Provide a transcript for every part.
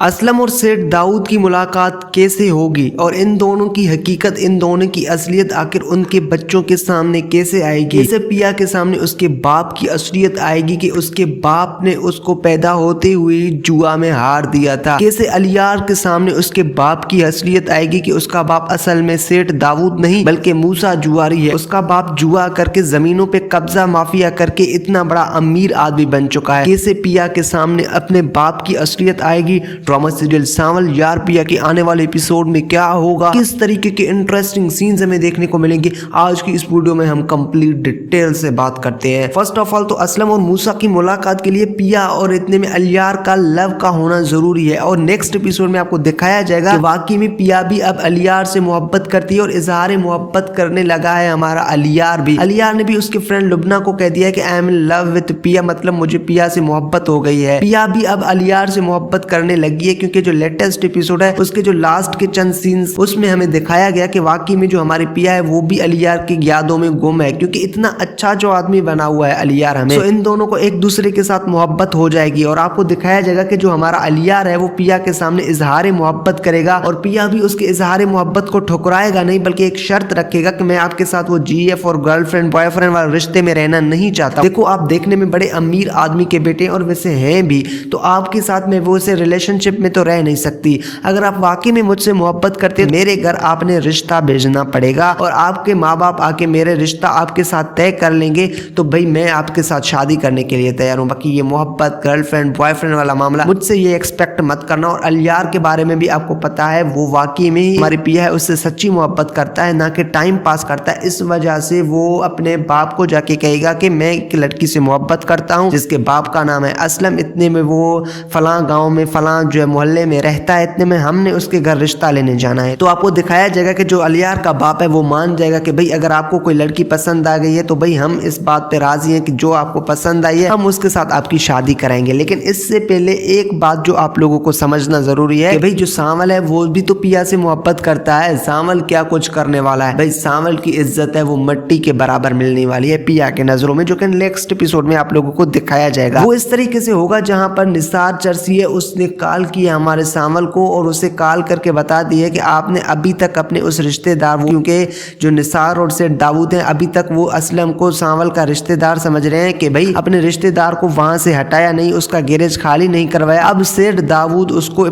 असलम और सेठ दाऊद की मुलाकात कैसे होगी और इन दोनों की हकीकत, इन दोनों की असलियत आखिर उनके बच्चों के सामने कैसे आएगी। कैसे पिया के सामने उसके बाप की असलियत आएगी कि उसके बाप ने उसको पैदा होते हुए जुआ में हार दिया था। कैसे अलियार के सामने उसके बाप की असलियत आएगी कि उसका बाप असल में सेठ दाऊद नहीं बल्कि मूसा जुआरी है। उसका बाप जुआ करके जमीनों पे कब्जा माफिया करके इतना बड़ा अमीर आदमी बन चुका है। कैसे पिया के सामने अपने बाप की असलियत आएगी। ड्रामा सीरियल सांवल यार पिया के आने वाले एपिसोड में क्या होगा, किस तरीके के इंटरेस्टिंग सीन्स हमें देखने को मिलेंगे, आज की इस वीडियो में हम कंप्लीट डिटेल से बात करते हैं। फर्स्ट ऑफ ऑल तो असलम और मूसा की मुलाकात के लिए पिया और इतने में अलियार का लव का होना जरूरी है और नेक्स्ट एपिसोड में आपको दिखाया जाएगा कि वाकई में पिया भी अब अलियार से मोहब्बत करती है और इजहार मोहब्बत करने लगा है हमारा अलियार भी। अलियार ने भी उसके फ्रेंड लुबना को कह दिया कि I am in love with पिया, मतलब मुझे पिया से मोहब्बत हो गई है। पिया भी अब अलियार से मोहब्बत करने लगी है क्योंकि जो लेटेस्ट एपिसोड है उसके जो लास्ट के चंद सीन्स उसमें हमें दिखाया गया कि वाकई में जो हमारी पिया है वो भी अलियार की यादों में गुम है क्योंकि इतना अच्छा जो आदमी बना हुआ है अलियार हमें। तो इन दोनों को एक दूसरे के साथ मोहब्बत हो जाएगी और आपको दिखाया जाएगा कि जो हमारा अलियार है वो पिया के सामने इजहार मोहब्बत करेगा और पिया भी उसके इजहार मोहब्बत को ठुकराएगा नहीं बल्कि एक शर्त रखेगा कि मैं आपके साथ वो जीएफ और गर्लफ्रेंड बॉयफ्रेंड वाले रिश्ते में रहना नहीं चाहता। देखो आप देखने में बड़े अमीर आदमी के बेटे और वैसे हैं भी, तो आपके साथ में वो से रिलेशनशिप में तो रह नहीं सकती। अगर आप वाकई में मुझसे मोहब्बत करते मेरे घर आपने रिश्ता भेजना पड़ेगा और आपके माँ बाप आके मेरे रिश्ता आपके साथ तय कर लेंगे तो भाई मैं आपके साथ शादी करने के लिए तैयार हूँ। बाकी ये मोहब्बत गर्लफ्रेंड बॉयफ्रेंड वाला मामला मुझसे ये एक्सपेक्ट मत करना। और अलियार के बारे में भी आपको पता है वो वाकई में ही हमारी पिया है उससे सच्ची मोहब्बत करता है ना कि टाइम पास करता है। इस वजह से वो अपने बाप को जाके कहेगा कि मैं एक लड़की से मोहब्बत करता हूँ जिसके बाप का नाम है असलम, इतने में वो फलां गाँव में फलां जो है मोहल्ले में रहता है, इतने में हमने उसके घर रिश्ता लेने जाना है। तो आपको दिखाया जाएगा कि जो अलियार का बाप है वो मान जाएगा कि भाई अगर आपको कोई लड़की पसंद आ गई है तो भाई हम इस बात पे राजी हैं कि जो आपको पसंद आई है हम उसके साथ आपकी शादी कराएंगे। लेकिन इससे पहले एक बात जो आप लोगों को समझना जरूरी है कि भाई जो सांवल है वो भी तो पिया से मोहब्बत करता है। सांवल क्या कुछ करने वाला है, भाई सांवल की इज्जत है वो मिट्टी के बराबर मिलने वाली है पिया के नजरों में, जो कि नेक्स्ट एपिसोड में आप लोगों को दिखाया जाएगा। वो इस तरीके से होगा जहां पर निसार चर्सी है उसने कॉल किया हमारे सांवल को और उसे कॉल करके बता दिया कि आपने अभी तक अपने उस रिश्तेदार, क्योंकि जो निसार और सेठ दाऊद हैं अभी तक वो असलम को सांवल का रिश्तेदार समझ रहे हैं कि भाई अपने रिश्तेदार को वहां से हटाया नहीं, उसका गैरेज खाली नहीं करवाया। अब सेठ दाऊद उसको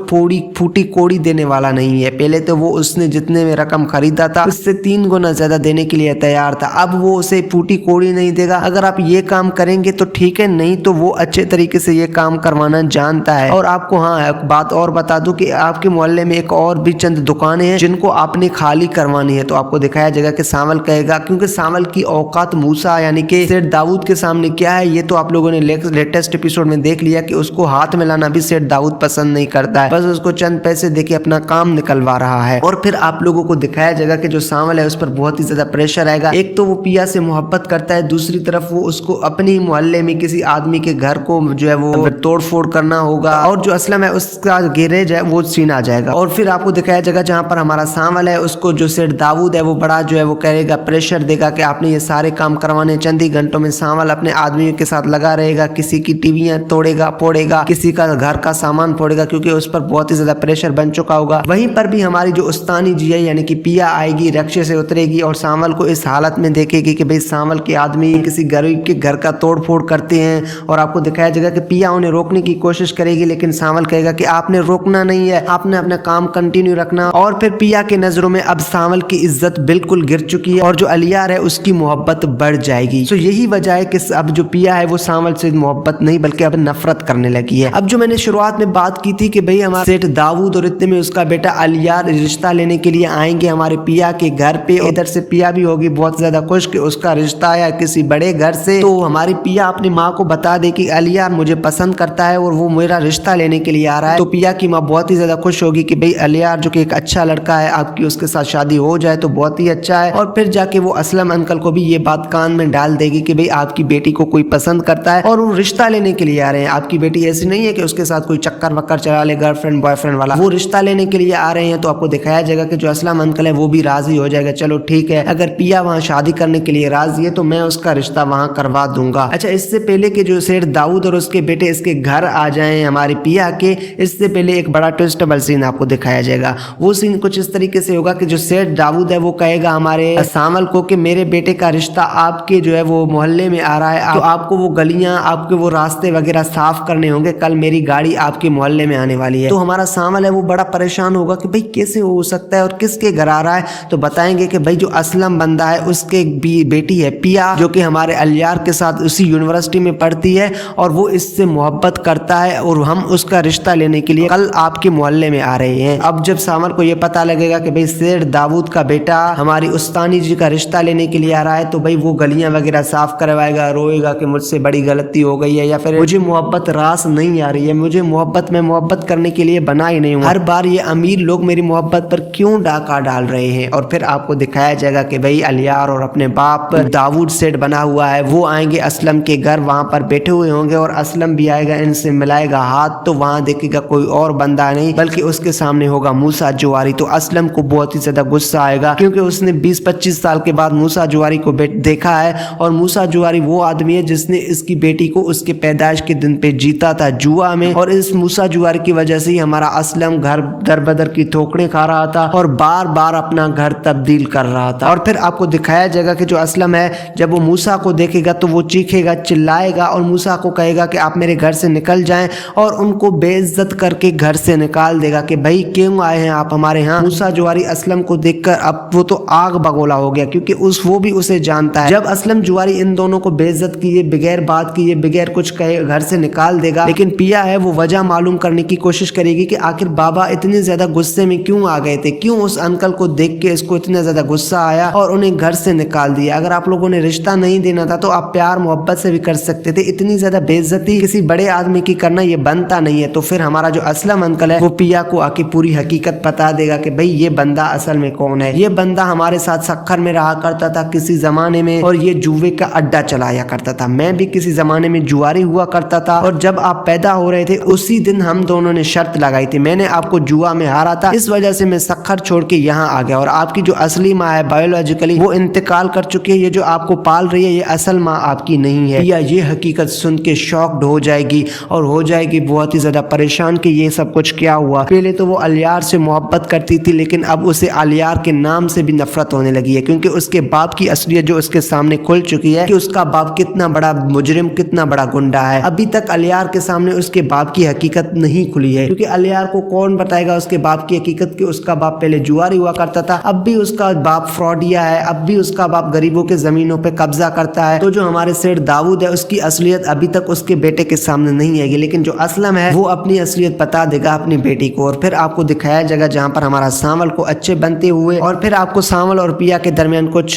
फूटी कोड़ी देने वाला नहीं है। पहले तो वो उसने जितने में रकम खरीदा था उससे 3 गुना ज्यादा देने के लिए तैयार था, अब वो उसे फूटी कोड़ी नहीं देगा। अगर आप ये काम करेंगे तो ठीक है, नहीं तो वो अच्छे तरीके से ये काम करवाना जानता है। और आपको हाँ एक बात और बता दूं कि आपके मोहल्ले में एक और भी चंद दुकानें हैं जिनको आपने खाली करवानी है। तो आपको दिखाया जाएगा कि सांवल कहेगा, क्योंकि सांवल की औकात मूसा यानी कि सेठ दाऊद के सामने क्या है ये तो आप लोगों ने लेटेस्ट एपिसोड में देख लिया कि उसको हाथ मिलाना भी सेठ दाऊद पसंद नहीं करता है, बस उसको चंद पैसे देके अपना काम निकलवा रहा है। और फिर आप लोगों को दिखाया जाएगा कि जो सांवल है उस पर बहुत ही ज्यादा प्रेशर आएगा। एक तो वो पिया से मोहब्बत करता है, दूसरी तरफ वो उसको अपने मोहल्ले में किसी आदमी के घर को जो है वो तोड़ फोड़ करना होगा और जो असलम है उसका गैरेज है वो छीना जाएगा। और फिर आपको दिखाया जाएगा जहां पर हमारा सांवल है उसको जो सेठ दाऊद है वो बड़ा जो है वो कहेगा, प्रेशर देगा कि आपने ये सारे काम करवाने। चंद ही घंटों में सांवल अपने आदमियों के साथ लगा रहेगा, किसी की टीवियां तोड़ेगा फोड़ेगा, किसी का घर का सामान फोड़ेगा क्योंकि उस पर बहुत ही ज्यादा प्रेशर बन चुका होगा। वहीं पर भी हमारी जो उस्तानी जी है यानी कि पिया आएगी, रिक्शे से उतरेगी और सांवल को इस हालत में देखेगी कि भाई सांवल के आदमी किसी गरीब के घर का तोड़ फोड़ करते हैं। और आपको दिखाया जाएगा कि पिया उन्हें रोकने की कोशिश करेगी लेकिन सांवल कहेगा कि आपने रोकना नहीं है, आपने अपना काम कंटिन्यू रखना। और फिर पिया के नजरों में अब सांवल की इज्जत बिल्कुल गिर चुकी है और जो अलियार है उसकी मोहब्बत बढ़ जाएगी। तो यही वजह है कि अब जो पिया है वो सांवल से मोहब्बत नहीं बल्कि अब नफरत करने लगी है। अब जो मैंने शुरुआत में बात की थी कि भाई हमारे सेठ दाऊद और इतने में उसका बेटा अलियार रिश्ता लेने के लिए आएंगे हमारे पिया के घर पे, इधर से पिया भी होगी बहुत ज्यादा खुश कि उसका रिश्ता आया किसी बड़े घर से। तो हमारी पिया अपनी माँ को बता दे कि अलियार मुझे पसंद करता है और वो मेरा रिश्ता लेने के लिए आ रहा है। तो पिया की माँ बहुत ही ज्यादा खुश होगी कि भाई अलियार जो कि एक अच्छा लड़का है, आपकी उसके साथ शादी हो जाए तो बहुत ही अच्छा है। और फिर जाके वो असलम अंकल को भी ये बात कान में डाल देगी कि भाई आपकी बेटी को कोई पसंद करता है और वो रिश्ता लेने के लिए आ रहे हैं। आपकी बेटी ऐसी नहीं है कि उसके साथ कोई चक्कर वक्कर चला ले गर्लफ्रेंड बॉयफ्रेंड वाला, वो रिश्ता लेने के लिए आ रहे हैं। तो आपको दिखाया जाएगा कि जो असलम अंकल है वो भी राजी हो जाएगा, चलो ठीक है अगर पिया वहाँ शादी करने के लिए राजी है तो मैं उसका रिश्ता वहाँ करवा दूंगा। अच्छा, इससे पहले कि जो सेठ दाऊद और उसके बेटे इसके घर आ जाएं हमारी पिया के, इससे पहले एक बड़ा ट्विस्टेबल सीन आपको दिखाया जाएगा। वो सीन कुछ इस तरीके से होगा कि जो सेठ दाऊद है वो कहेगा हमारे सामल को कि मेरे बेटे का रिश्ता आपके जो है वो मोहल्ले में आ रहा है, तो आपको वो गलियां, आपके वो रास्ते वगैरह साफ करने होंगे, कल मेरी गाड़ी आपके मोहल्ले में आने वाली है। तो हमारा सामल है वो बड़ा परेशान होगा कि भाई कैसे हो सकता है और किसके घर आ रहा है। तो बताएंगे कि भाई जो असलम बंदा है उसके बेटी है पिया, जो कि हमारे अलियार के साथ उसी यूनिवर्सिटी में पढ़ती है और वो इससे मोहब्बत करता है और हम उसका रिश्ता लेने के लिए कल आपके मोहल्ले में आ रहे हैं। अब जब सामल को ये पता लगेगा कि भाई सेठ दाऊद का बेटा हमारी उस्तानी जी का रिश्ता लेने के लिए आ रहा है, तो भाई वो गलियां वगैरह साफ करवाएगा, रोएगा कि मुझसे बड़ी गलती हो गई है या फिर मुझे मोहब्बत रास नहीं आ रही है, मुझे मोहब्बत करने के लिए बना ही नहीं हूँ, हर बार ये अमीर लोग मेरी मोहब्बत पर क्यों डाका डाल रहे हैं। और फिर आपको दिखाया जाएगा कि भाई अलियार और अपने बाप दाऊद सेठ बना हुआ है, वो आएंगे असलम के घर, वहां पर बैठे हुए होंगे और असलम भी आएगा, इनसे मिलाएगा हाथ, तो वहां देखेगा कोई और बंदा नहीं बल्कि उसके सामने होगा मूसा जुवारी। तो असलम को बहुत ही ज्यादा गुस्सा आएगा क्योंकि उसने 20-25 साल के बाद मूसा जुवारी को देखा है और मूसा जुवारी वो आदमी है जिसने इसकी बेटी को उसके पैदाइश के दिन पे जीता था जुआ में, और इस मूसा जुवारी की वजह से ही हमारा असलम घर दर बदर की ठोकरें खा रहा था और बार बार अपना घर तब्दील कर रहा था। और फिर आपको दिखाया जाएगा कि जो असलम है जब वो मूसा को देखेगा तो वो चीखेगा, चिल्लाएगा और मूसा को कहेगा कि आप मेरे घर से निकल जाएं और उनको बेइज्जत करके घर से निकाल देगा कि भाई क्यों आए हैं आप हमारे यहाँ। मूसा जुवारी असलम को देखकर अब वो तो आग बगोला हो गया क्योंकि वो भी उसे जानता है। जब असलम जुवारी इन दोनों को बेइज्जत किए, बगैर बात किए, बगैर कुछ कहे घर से निकाल देगा, लेकिन पिया है वो वजह मालूम करने की कोशिश करेगी कि आखिर बाबा इतने ज्यादा गुस्से में क्यों आ गए थे, क्यों उस अंकल को देख के इसको इतना ज्यादा गुस्सा आया और उन्हें घर से निकाल दिया। अगर आप लोगों ने रिश्ता नहीं देना था तो आप प्यार मोहब्बत से भी कर सकते थे, इतनी ज्यादा बेइज्जती किसी बड़े आदमी की करना ये बनता नहीं है। तो फिर हमारा जो असलम अंकल है वो पिया को आके पूरी हकीकत बता देगा कि भाई ये बंदा असल में कौन है। ये बंदा हमारे साथ सक्खर में रहा करता था किसी जमाने में और ये जुए का अड्डा चलाया करता था, मैं भी किसी जमाने में जुआरी हुआ करता था और जब आप पैदा हो रहे थे उसी दिन हम दोनों ने शर्त लगाई थी, मैंने आपको जुआ में हारा था, इस वजह से मैं सक्खर छोड़ के यहाँ आ गया और आपकी जो असली माँ है बायोलॉजिकली वो इंतकाल कर चुकी है, ये जो आपको पाल रही है ये असल माँ आपकी नहीं है। या ये हकीकत सुन के शॉक्ड हो जाएगी और हो जाएगी बहुत ही ज्यादा परेशान कि ये सब कुछ क्या हुआ। पहले तो वो अलियार से मोहब्बत करती थी लेकिन अब उसे अलियार के नाम से भी नफरत होने लगी है क्योंकि उसके बाप की असलियत जो उसके सामने खुल चुकी है कि उसका बाप कितना बड़ा मुजरिम, कितना बड़ा गुंडा है। अभी तक अलियार के सामने उसके बाप की हकीकत नहीं खुली है क्योंकि अलियार को कौन बताएगा उसके बाप की हकीकत कि उसका बाप पहले जुआरी हुआ करता था, अब भी उसका बाप फ्रॉडिया है, अब भी उसका बाप गरीबों के जमीनों पे कब्जा करता है। तो जो हमारे सेठ दाऊद है उसकी असलियत अभी तक उसके बेटे के सामने नहीं आएगी, लेकिन जो असलम है वो अपनी असलियत बता देगा अपनी बेटी को। और फिर आपको दिखाया जाएगा जहाँ पर हमारा सामल को अच्छे बनते हुए और फिर आपको सामल और पिया के दरमियान कुछ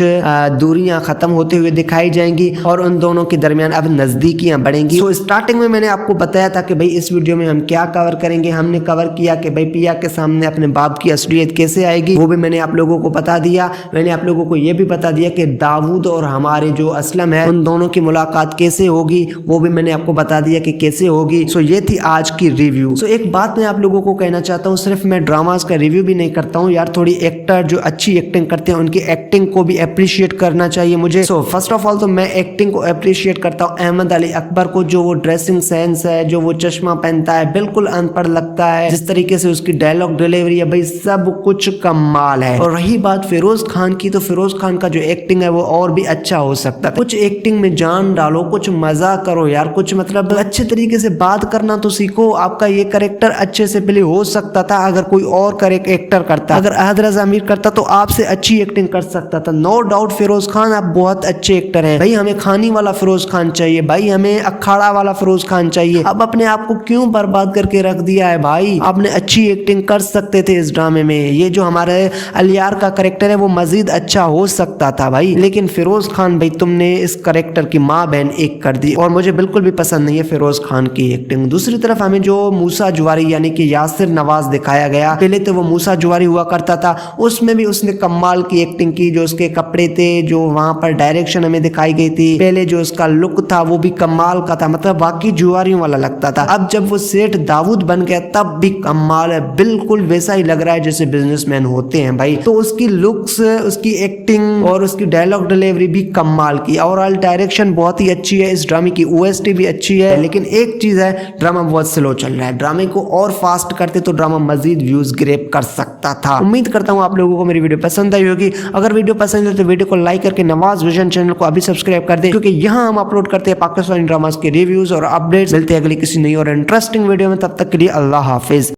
दूरियां खत्म होते हुए दिखाई जाएंगी और उन दोनों के दरमियान अब नजदीकियां बढ़ेंगी। तो स्टार्टिंग में मैंने आपको बताया था कि भाई इस वीडियो में हम क्या कवर करेंगे, हमने कवर किया कि भाई पिया के सामने अपने बाप की असलियत कैसे आएगी, वो भी मैंने आप लोगों को बता दिया। मैंने आप लोगों को ये भी बता दिया कि दाऊद और हमारे जो असलम है उन दोनों की मुलाकात कैसे होगी, वो भी मैंने आपको बता दिया कि कैसे होगी। सो ये थी आज की रिव्यू। सो एक बात मैं आप लोगों को कहना चाहता हूँ, सिर्फ मैं ड्रामास का रिव्यू भी नहीं करता हूँ यार, थोड़ी एक्टर जो अच्छी एक्टिंग करते हैं उनकी एक्टिंग को भी अप्रिशिएट करना चाहिए मुझे। सो फर्स्ट ऑफ ऑल तो मैं एक्टिंग को अप्रिशिएट करता हूँ अहमद अली अकबर को, जो वो ड्रेसिंग सेंस है, जो वो चश्मा पहनता है, बिल्कुल अनपढ़ लगता है, जिस तरीके से उसकी डायलॉग डिलीवरी है, भाई सब कुछ कमाल है। और रही बात फिरोज खान की, तो फिरोज खान का जो एक्टिंग है वो और भी अच्छा हो सकता है। कुछ एक्टिंग में जान डालो, कुछ मजा करो यार, कुछ मतलब अच्छे तरीके से बात करना तो सीखो। आपका ये कैरेक्टर अच्छे से पहले हो सकता था अगर कोई और एक्टर करता, अगर अहद रज़ा अमीर करता तो आपसे अच्छी एक्टिंग कर सकता था। नो डाउट फिरोज खान आप बहुत अच्छे एक्टर हैं भाई, हमें खानी वाला फिरोज खान चाहिए भाई, हमें अखाड़ा वाला फिरोज खान चाहिए। अब अपने आप को क्यों बर्बाद करके रख दिया है भाई, आपने अच्छी एक्टिंग कर सकते थे इस ड्रामे में। ये जो हमारे अलियार का कैरेक्टर है वो मजीद अच्छा हो सकता था भाई, लेकिन फिरोज खान भाई तुमने इस कैरेक्टर की माँ बहन एक कर दी और मुझे बिल्कुल भी पसंद नहीं है फिरोज खान की एक्टिंग। दूसरी तरफ हमें जो मूसा जुवारी यानी कि यासिर नवाज दिखाया गया, पहले तो वो मूसा जुवारी हुआ करता था, उसमें भी उसने कमाल की एक्टिंग की, जो उसके कपड़े थे, जो वहां पर डायरेक्शन हमें दिखाई गई थी, पहले जो उसका लुक था वो भी कमाल का था, मतलब बाकी जुआरियों वाला लगता था। अब जब वो सेठ दाऊद बन गया तब भी कमाल है, बिल्कुल वैसा ही लग रहा है जैसे बिजनेसमैन होते हैं भाई। तो उसकी लुक्स, उसकी एक्टिंग और उसकी डायलॉग डिलीवरी भी कमाल की, ओवरऑल डायरेक्शन बहुत ही अच्छी है, इस ड्रामे की OST भी अच्छी है। लेकिन एक चीज है, ड्रामा बहुत स्लो चल रहा है। ड्रामे को और फास्ट करते तो ड्रामा मजीद व्यूज ग्रैब कर सकता था। उम्मीद करता हूँ आप लोगों को मेरी वीडियो पसंद आई होगी। अगर वीडियो पसंद है तो वीडियो को लाइक करके नवाज विजन चैनल को अभी सब्सक्राइब कर दे, क्योंकि यहाँ हम अपलोड करते हैं पाकिस्तानी ड्रामास के रिव्यूज और अपडेट्स। मिलते हैं अगली किसी नई और इंटरेस्टिंग वीडियो में, तब तक के लिए अल्लाह हाफिज।